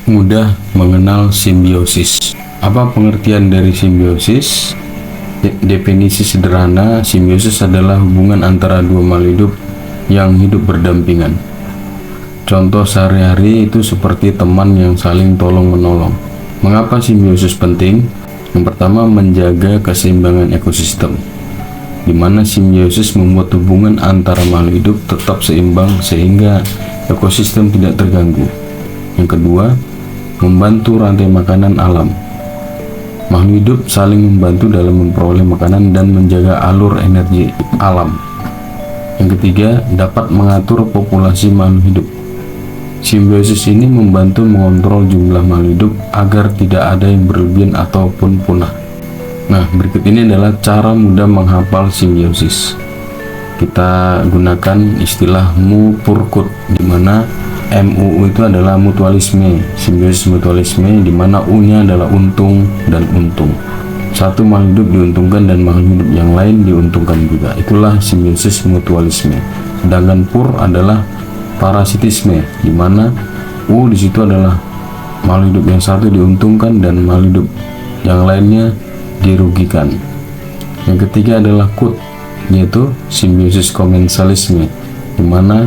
mudah mengenal simbiosis. Apa pengertian dari simbiosis? Definisi sederhana, simbiosis adalah hubungan antara dua makhluk hidup yang hidup berdampingan. Contoh sehari-hari itu seperti teman yang saling tolong-menolong. Mengapa simbiosis penting? Yang pertama, menjaga keseimbangan ekosistem, di mana simbiosis membuat hubungan antara makhluk hidup tetap seimbang sehingga ekosistem tidak terganggu. Yang kedua, membantu rantai makanan alam. Makhluk hidup saling membantu dalam memperoleh makanan dan menjaga alur energi alam. Yang ketiga, dapat mengatur populasi makhluk hidup. Simbiosis ini membantu mengontrol jumlah makhluk hidup agar tidak ada yang berlebihan ataupun punah. Nah, berikut ini adalah cara mudah menghafal simbiosis. Kita gunakan istilah MU-PURKUT, di mana MUU itu adalah mutualisme, simbiosis mutualisme, di mana U-nya adalah untung dan untung. Satu makhluk hidup diuntungkan dan makhluk hidup yang lain diuntungkan juga. Itulah simbiosis mutualisme. Sedangkan PUR adalah parasitisme, di mana U di situ adalah makhluk hidup yang satu diuntungkan dan makhluk hidup yang lainnya dirugikan. Yang ketiga adalah KUT, yaitu simbiosis komensalisme, di mana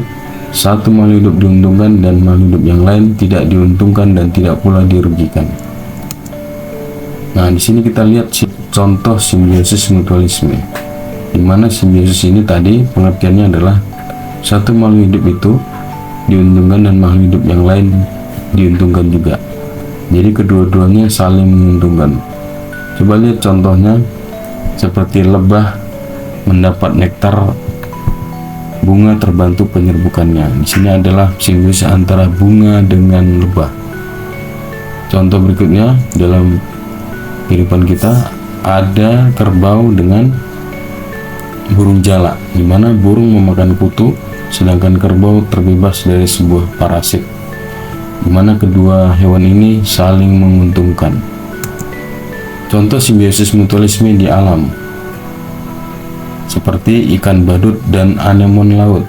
satu makhluk hidup diuntungkan dan makhluk hidup yang lain tidak diuntungkan dan tidak pula dirugikan. Nah, di sini kita lihat contoh simbiosis mutualisme, di mana simbiosis ini tadi pengertiannya adalah satu makhluk hidup itu diuntungkan dan makhluk hidup yang lain diuntungkan juga. Jadi kedua-duanya saling menguntungkan. Coba lihat contohnya, seperti lebah mendapat nektar bunga terbantu penyerbukannya. Di sini adalah simbiosis antara bunga dengan lebah. Contoh berikutnya, dalam kehidupan kita ada kerbau dengan burung jalak, di mana burung memakan kutu sedangkan kerbau terbebas dari sebuah parasit, di mana kedua hewan ini saling menguntungkan. Contoh simbiosis mutualisme di alam, seperti ikan badut dan anemon laut.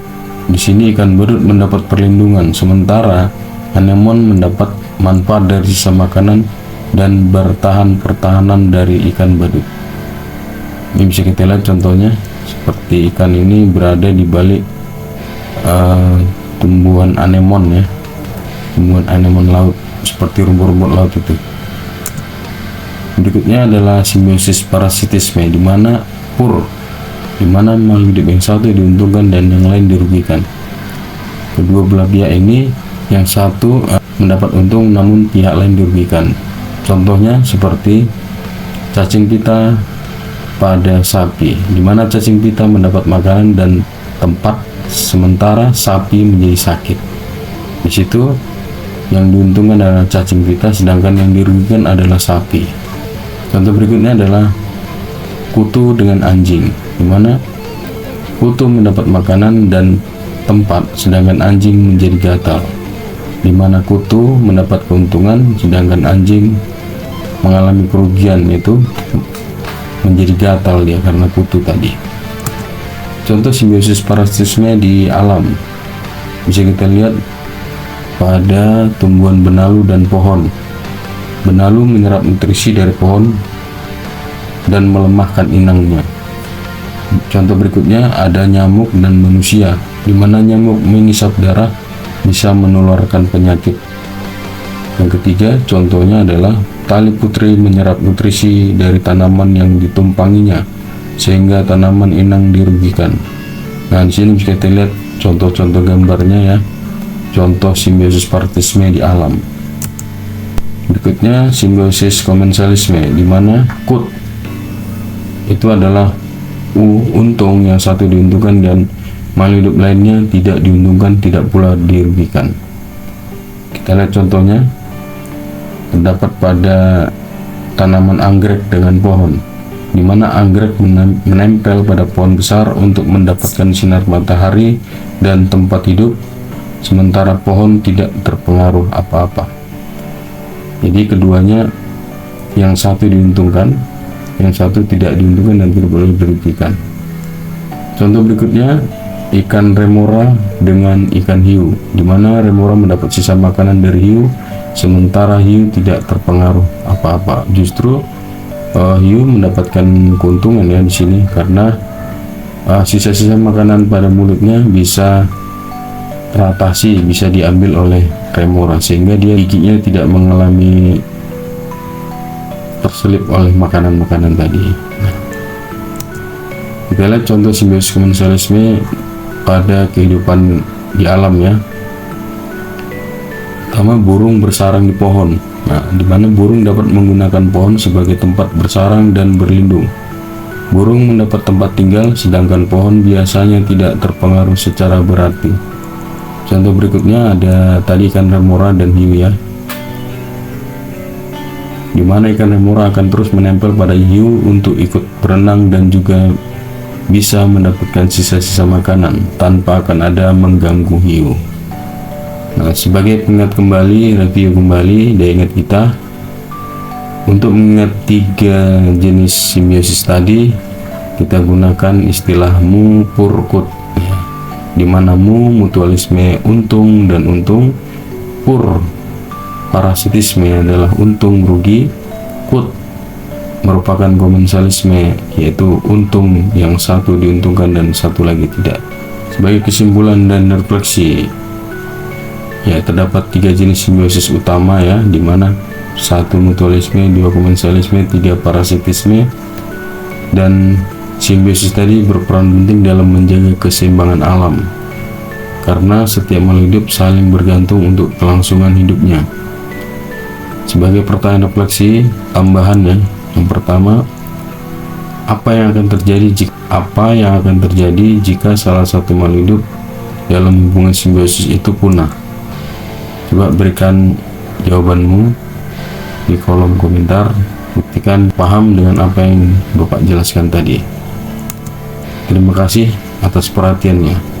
Di sini ikan badut mendapat perlindungan, sementara anemon mendapat manfaat dari sisa makanan dan pertahanan dari ikan badut. Ini bisa kita lihat contohnya, seperti ikan ini berada di balik tumbuhan anemon ya, tumbuhan anemon laut seperti rumput-rumput laut itu. Berikutnya adalah simbiosis parasitisme, di mana PUR, di mana makhluk hidup yang satu diuntungkan dan yang lain dirugikan. Kedua belah pihak ini, yang satu mendapat untung namun pihak lain dirugikan. Contohnya seperti cacing pita pada sapi, di mana cacing pita mendapat makanan dan tempat, sementara sapi menjadi sakit. Di situ yang diuntungkan adalah cacing pita, sedangkan yang dirugikan adalah sapi. Contoh berikutnya adalah kutu dengan anjing, di mana kutu mendapat makanan dan tempat, sedangkan anjing menjadi gatal. Di mana kutu mendapat keuntungan, sedangkan anjing mengalami kerugian, yaitu menjadi gatal dia karena kutu tadi. Contoh simbiosis parasitisme di alam bisa kita lihat pada tumbuhan benalu dan pohon. Benalu menyerap nutrisi dari pohon dan melemahkan inangnya. Contoh berikutnya ada nyamuk dan manusia, di mana nyamuk mengisap darah bisa menularkan penyakit. Yang ketiga contohnya adalah tali putri menyerap nutrisi dari tanaman yang ditumpanginya sehingga tanaman inang dirugikan. Nah, di sini bisa kita lihat contoh-contoh gambarnya ya, contoh simbiosis parasitisme di alam. Berikutnya simbiosis komensalisme, di mana KUT itu adalah U untung, yang satu diuntungkan dan makhluk hidup lainnya tidak diuntungkan, tidak pula dirugikan. Kita lihat contohnya, terdapat pada tanaman anggrek dengan pohon, di mana anggrek menempel pada pohon besar untuk mendapatkan sinar matahari dan tempat hidup, sementara pohon tidak terpengaruh apa-apa. Jadi keduanya, yang satu diuntungkan, yang satu tidak diuntungkan dan tidak boleh dirugikan. Contoh berikutnya, ikan remora dengan ikan hiu, di mana remora mendapat sisa makanan dari hiu sementara hiu tidak terpengaruh apa-apa. Justru hiu mendapatkan keuntungan ya di sini, karena sisa-sisa makanan pada mulutnya bisa teratasi, bisa diambil oleh remora, sehingga dia giginya tidak mengalami terselip oleh makanan-makanan tadi. Kita lihat contoh simbiosis komensalisme pada kehidupan di alam ya. Pertama, burung bersarang di pohon. Nah, di mana burung dapat menggunakan pohon sebagai tempat bersarang dan berlindung. Burung mendapat tempat tinggal, sedangkan pohon biasanya tidak terpengaruh secara berarti. Contoh berikutnya ada tadi ikan remora dan hiu ya, di mana ikan remora akan terus menempel pada hiu untuk ikut berenang dan juga bisa mendapatkan sisa-sisa makanan tanpa akan ada mengganggu hiu. Nah, sebagai pengingat kembali, review kembali, dan ingat kita untuk mengingat 3 jenis simbiosis tadi, kita gunakan istilah mu pur-kut, di mana mu mutualisme untung dan untung, pur parasitisme adalah untung rugi, kut merupakan komensalisme, yaitu untung yang satu diuntungkan dan satu lagi tidak. Sebagai kesimpulan dan refleksi, ya, terdapat 3 jenis simbiosis utama ya, di mana 1 mutualisme, 2 komensalisme, 3 parasitisme. Dan simbiosis tadi berperan penting dalam menjaga keseimbangan alam, karena setiap makhluk hidup saling bergantung untuk kelangsungan hidupnya. Sebagai pertanyaan refleksi tambahan ya, yang pertama, apa yang akan terjadi jika salah satu makhluk hidup dalam hubungan simbiosis itu punah? Coba berikan jawabanmu di kolom komentar. Buktikan paham dengan apa yang Bapak jelaskan tadi. Terima kasih atas perhatiannya.